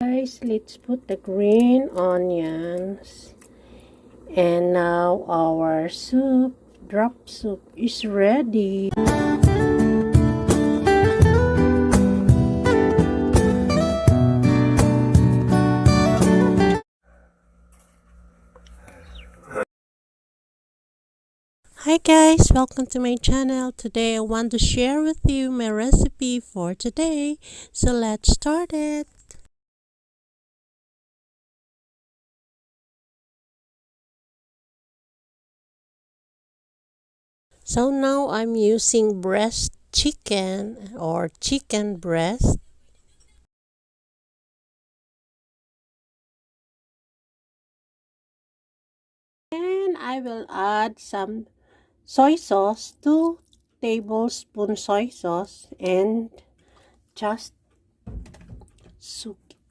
Guys, let's put the green onions. And now our drop soup is ready. Hi guys, welcome to my channel. Today I want to share with you my recipe for today. So let's start it. So now I'm using breast chicken or chicken breast. And I will add some soy sauce, 2 tablespoons soy sauce, and just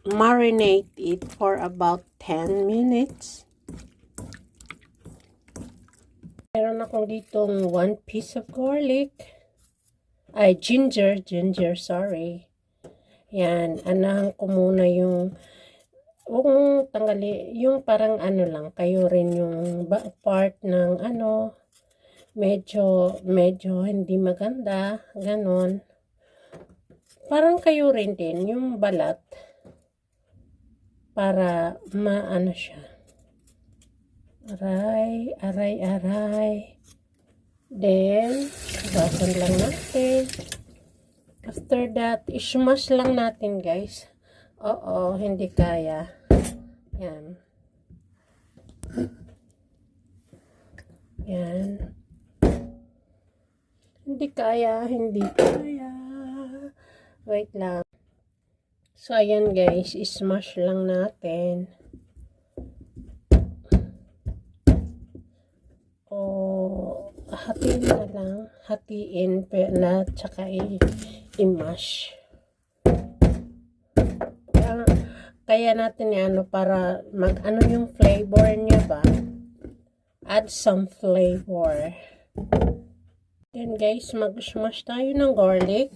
marinate it for about 10 minutes. Meron akong ditong 1 piece of garlic. Ay, ginger, sorry. Yan, anahan ko muna yung, huwag mong tanggali, yung parang ano lang, kayo rin yung part ng ano, medyo hindi maganda, ganon. Parang kayo rin din, yung balat, para maano siya. Aray. Then, basan lang natin. After that, ismash lang natin guys. Oo, hindi kaya. Yan. Yan. Hindi kaya. Wait lang. So, ayan guys, ismash lang natin. Hatiin na lang. Hatiin na tsaka i-mash. Kaya natin yan para mag-ano yung flavor niya ba? Add some flavor. Then guys, mag-smash tayo ng garlic.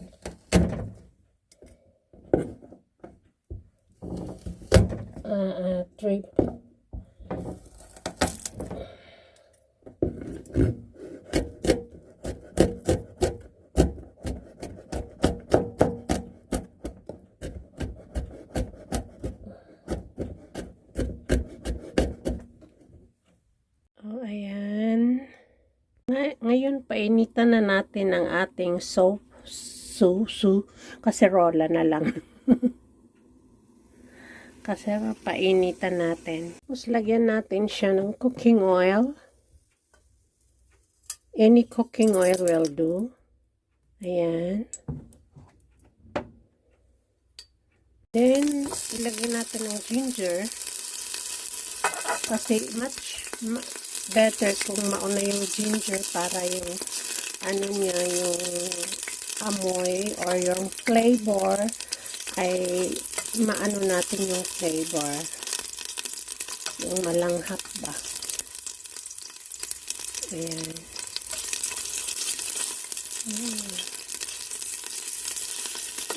Trip. Ayan. Ngayon, painitan na natin ang ating kaserola na lang. Kasi painitan natin. Tapos lagyan natin siya ng cooking oil. Any cooking oil will do. Ayan. Then, ilagyan natin ng ginger. Kasi much better kung mauna yung ginger para yung ano niya, yung amoy or yung flavor ay maano natin yung flavor, yung malanghap ba. Ayan.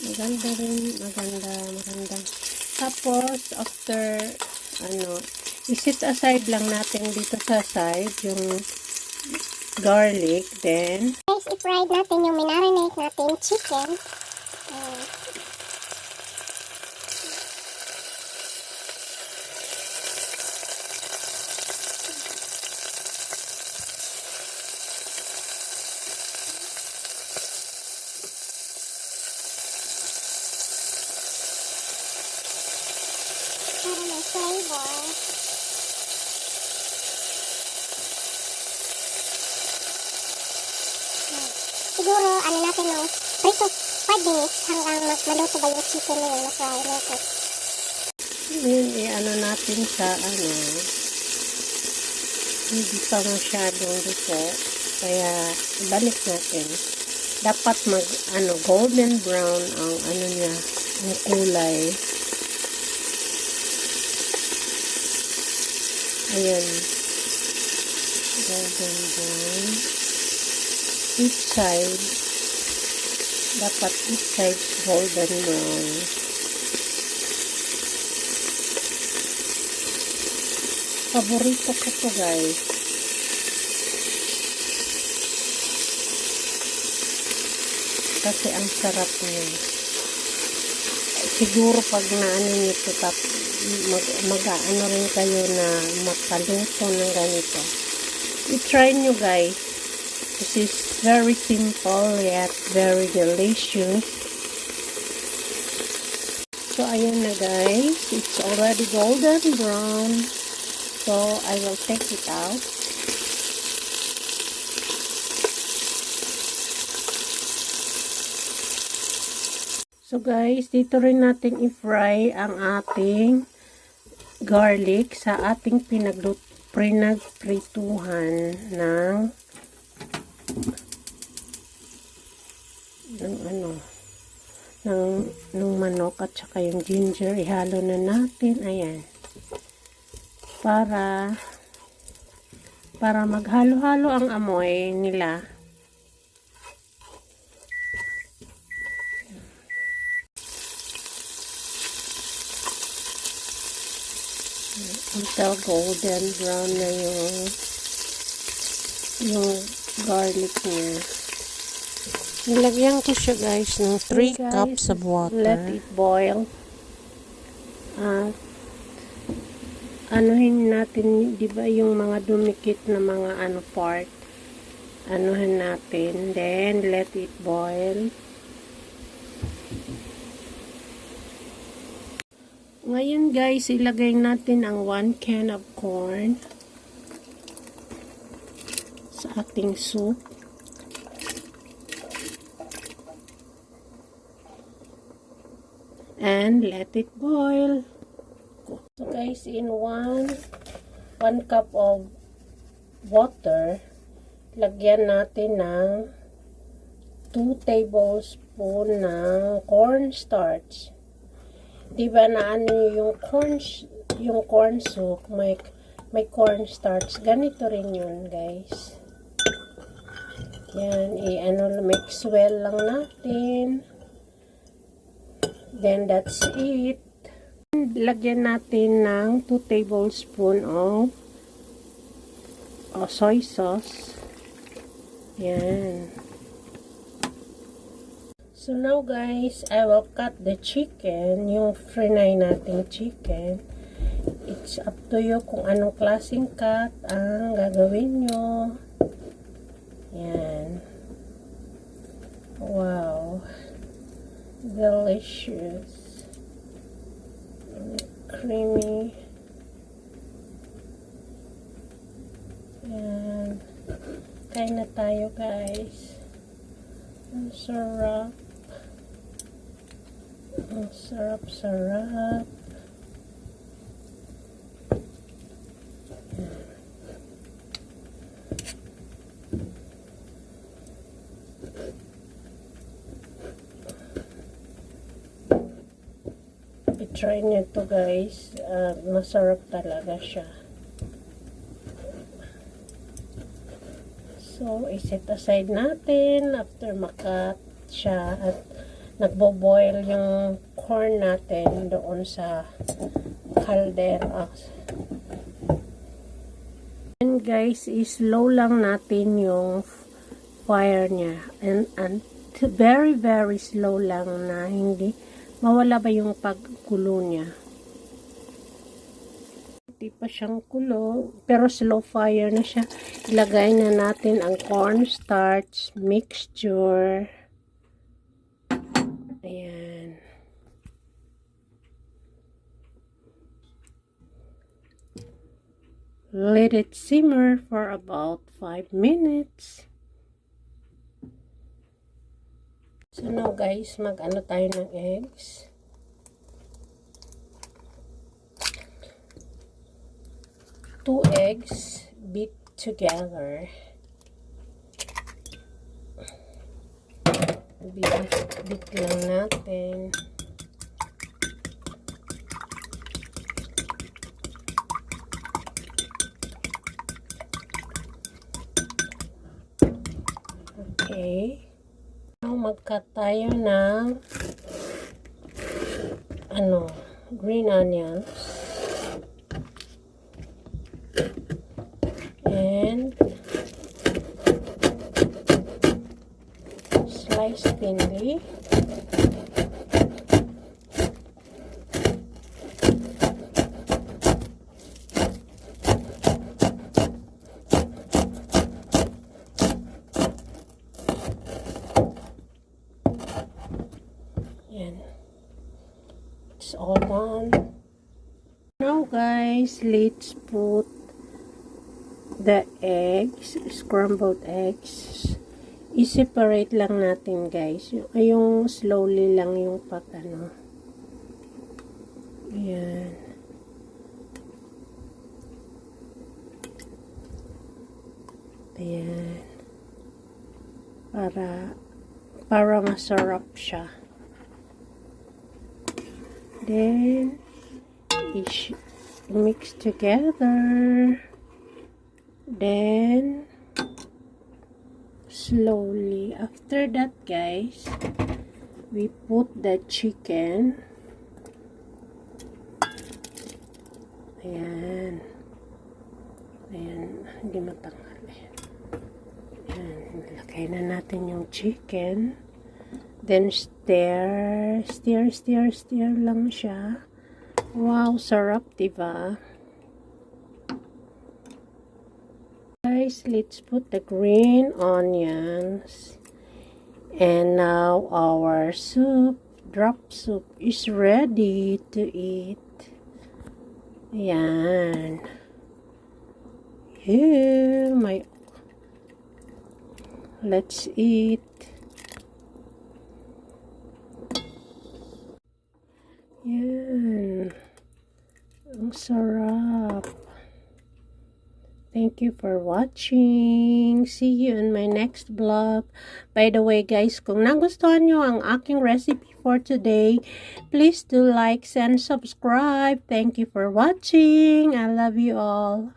Maganda rin, maganda. Tapos after i-set aside lang natin dito sa side yung garlic. Then guys, i-fried natin yung minarinate natin chicken. Para may flavor. Siguro, natin ng prito 5 minutes hanggang maluto ba yung chicken na yun, na-fry natin. Yun, natin sa hindi pa masyadong luto. Kaya, balik natin. Dapat golden brown ang niya, ang kulay. Ayan. Golden brown. Each side. Dapat each side golden brown. Paborito ko to guys. Kasi ang sarap niya. Siguro pag naano nyo ito, mag-ano rin kayo na makaluto ng ganito. I-try nyo guys. This is very simple yet very delicious. So ayan na guys. It's already golden brown. So I will take it out. So guys, dito rin natin i-fry ang ating garlic sa ating pinagprituhan ng manok at saka yung ginger. Ihalo na natin. Ayan. Para maghalo-halo ang amoy nila. Until golden brown na yung garlic niya. Nilagyan ko siya guys ng 3 cups of water. Let it boil. At anuhin natin, di ba yung mga dumikit na mga part. Anuhin natin. Then let it boil. Ngayon guys, ilagay natin ang 1 can of corn sa ating soup. And let it boil. So guys, in 1 cup of water, lagyan natin ng 2 tablespoon ng cornstarch. Diba na yung corn soup, may cornstarch. Ganito rin yun, guys. Yan, mix well lang natin. Then, that's it. Lagyan natin ng 2 tablespoon of soy sauce. Yan. So now guys, I will cut the chicken, yung frinay nating chicken. It's up to you kung anong klaseng cut ang gagawin nyo. Yan. Wow. Delicious. Creamy. Yan. Kain na tayo guys. Ang sarap. Ang sarap-sarap. I-try nyo to guys. Masarap talaga siya. So, iset aside natin after makat siya at nagbo-boil yung corn natin doon sa caldera. And guys, slow lang natin yung fire niya. And very very slow lang na hindi mawala ba yung pagkulo niya. Hindi pa siyang kulo, pero slow fire na siya. Ilagay na natin ang cornstarch mixture. Ayan. Let it simmer for about 5 minutes. So now guys, mag-ano tayo ng eggs. Two eggs beat together. Beat lang natin. Okay. Now mag-cut tayo ng green onions. and sliced thinly. Yan. It's all done. Now guys, let's put the eggs, scrambled eggs. I-separate lang natin guys. Yung slowly lang yung pag ano. Ayan. Ayan. Para masarap siya. Then, mix together. Then, slowly. After that, guys, we put the chicken. Ayan. Ayan. Hindi matanggal. Ayan. Nilagay na natin yung chicken. Then, stir lang siya. Wow, sarap, diba? Guys, let's put the green onions. And now, our soup, drop soup, is ready to eat. Ayan. Here, let's eat. Yan. Ang sarap. Thank you for watching. See you in my next vlog. By the way guys, kung nagustuhan nyo ang aking recipe for today, please do like and subscribe. Thank you for watching. I love you all.